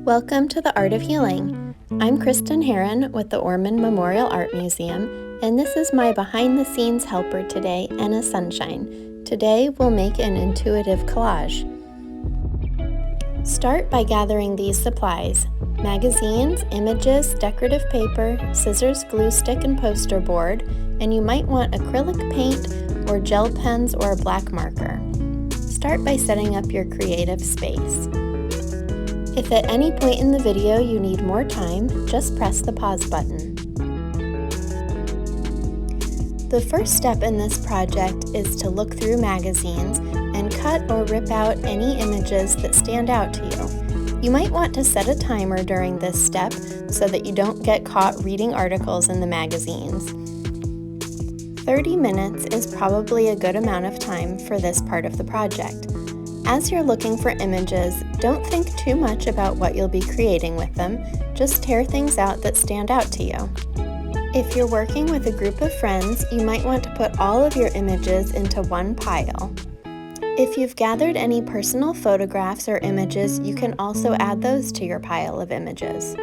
Welcome to the Art of Healing. I'm Kristin Heron with the Ormond Memorial Art Museum, and this is my behind-the-scenes helper today, Anna Sunshine. Today we'll make an intuitive collage. Start by gathering these supplies: magazines, images, decorative paper, scissors, glue stick, and poster board, and you might want acrylic paint or gel pens or a black marker. Start by setting up your creative space. If at any point in the video you need more time, just press the pause button. The first step in this project is to look through magazines and cut or rip out any images that stand out to you. You might want to set a timer during this step so that you don't get caught reading articles in the magazines. 30 minutes is probably a good amount of time for this part of the project. As you're looking for images, don't think too much about what you'll be creating with them, just tear things out that stand out to you. If you're working with a group of friends, you might want to put all of your images into one pile. If you've gathered any personal photographs or images, you can also add those to your pile of images.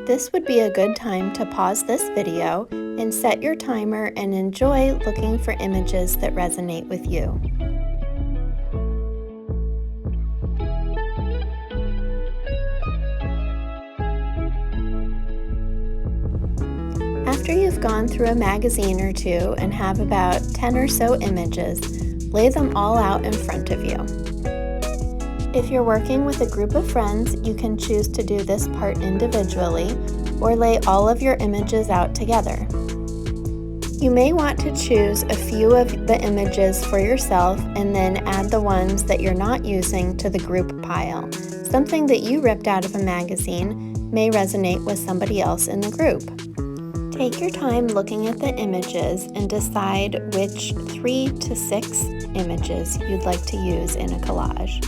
This would be a good time to pause this video and set your timer and enjoy looking for images that resonate with you. After you've gone through a magazine or two and have about 10 or so images, lay them all out in front of you. If you're working with a group of friends, you can choose to do this part individually or lay all of your images out together. You may want to choose a few of the images for yourself and then add the ones that you're not using to the group pile. Something that you ripped out of a magazine may resonate with somebody else in the group. Take your time looking at the images and decide which 3 to 6 images you'd like to use in a collage.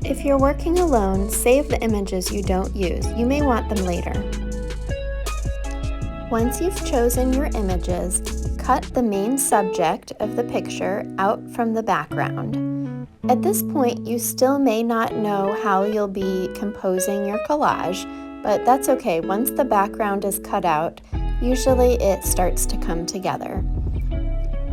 If you're working alone, save the images you don't use. You may want them later. Once you've chosen your images, cut the main subject of the picture out from the background. At this point, you still may not know how you'll be composing your collage, but that's okay. Once the background is cut out, usually it starts to come together.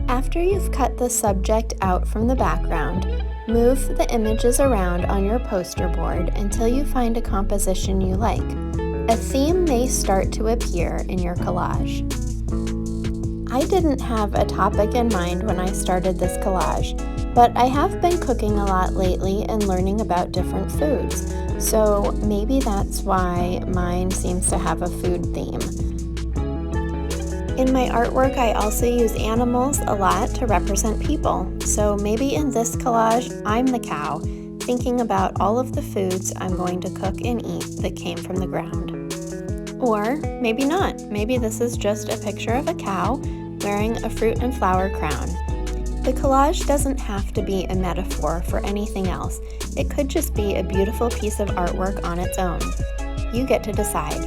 After you've cut the subject out from the background, move the images around on your poster board until you find a composition you like. A theme may start to appear in your collage. I didn't have a topic in mind when I started this collage, but I have been cooking a lot lately and learning about different foods, so maybe that's why mine seems to have a food theme. In my artwork, I also use animals a lot to represent people, so maybe in this collage, I'm the cow, thinking about all of the foods I'm going to cook and eat that came from the ground. Or maybe not. Maybe this is just a picture of a cow wearing a fruit and flower crown. The collage doesn't have to be a metaphor for anything else. It could just be a beautiful piece of artwork on its own. You get to decide.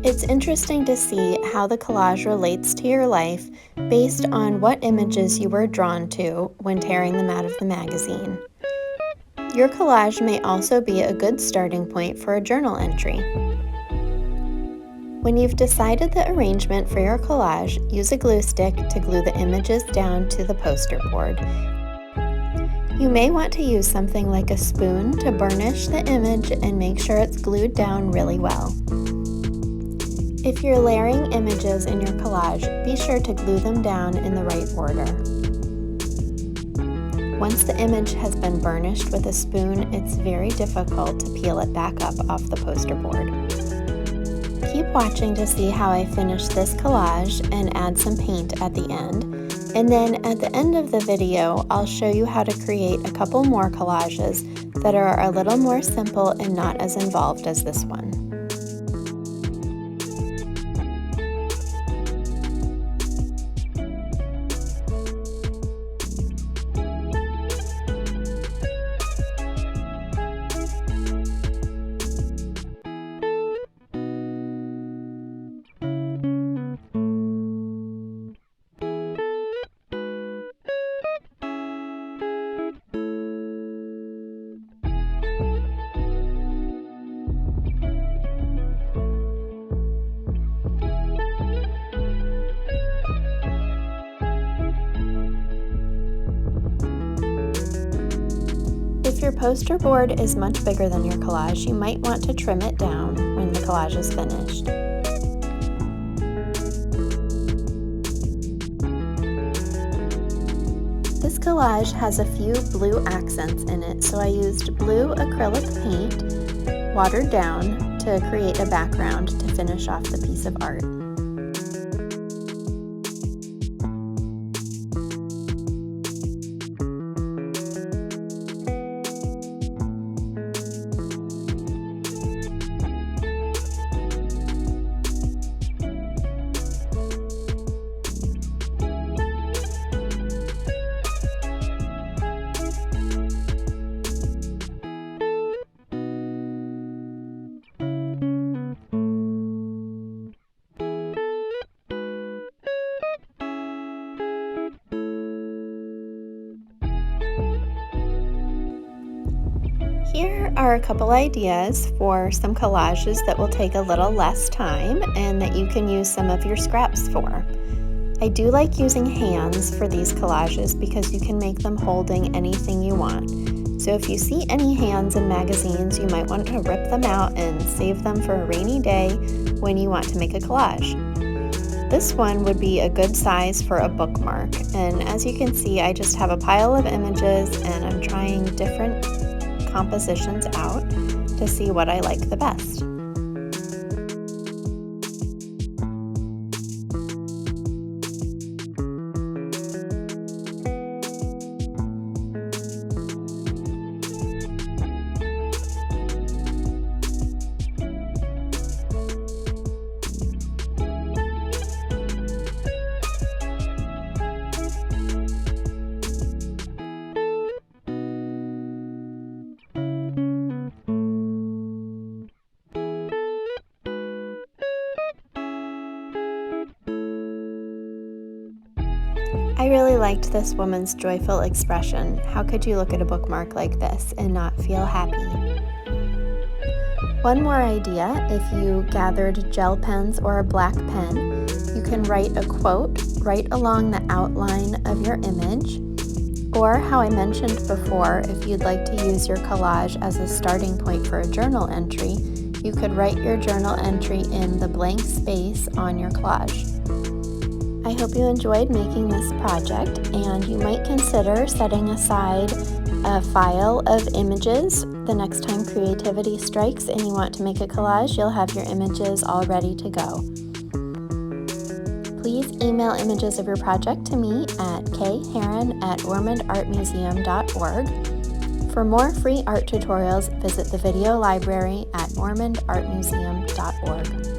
It's interesting to see how the collage relates to your life based on what images you were drawn to when tearing them out of the magazine. Your collage may also be a good starting point for a journal entry. When you've decided the arrangement for your collage, use a glue stick to glue the images down to the poster board. You may want to use something like a spoon to burnish the image and make sure it's glued down really well. If you're layering images in your collage, be sure to glue them down in the right order. Once the image has been burnished with a spoon, it's very difficult to peel it back up off the poster board. Keep watching to see how I finish this collage and add some paint at the end. And then at the end of the video, I'll show you how to create a couple more collages that are a little more simple and not as involved as this one. your poster board is much bigger than your collage, you might want to trim it down when the collage is finished. This collage has a few blue accents in it, so I used blue acrylic paint, watered down, to create a background to finish off the piece of art. Here are a couple ideas for some collages that will take a little less time and that you can use some of your scraps for. I do like using hands for these collages because you can make them holding anything you want. So if you see any hands in magazines, you might want to rip them out and save them for a rainy day when you want to make a collage. This one would be a good size for a bookmark, and as you can see, I just have a pile of images and I'm trying different compositions out to see what I like the best. I really liked this woman's joyful expression. How could you look at a bookmark like this and not feel happy? One more idea, if you gathered gel pens or a black pen, you can write a quote right along the outline of your image. Or, how I mentioned before, if you'd like to use your collage as a starting point for a journal entry, you could write your journal entry in the blank space on your collage. I hope you enjoyed making this project, and you might consider setting aside a file of images. The next time creativity strikes and you want to make a collage, you'll have your images all ready to go. Please email images of your project to me at kheron@ormondartmuseum.org. For more free art tutorials, visit the video library at ormondartmuseum.org.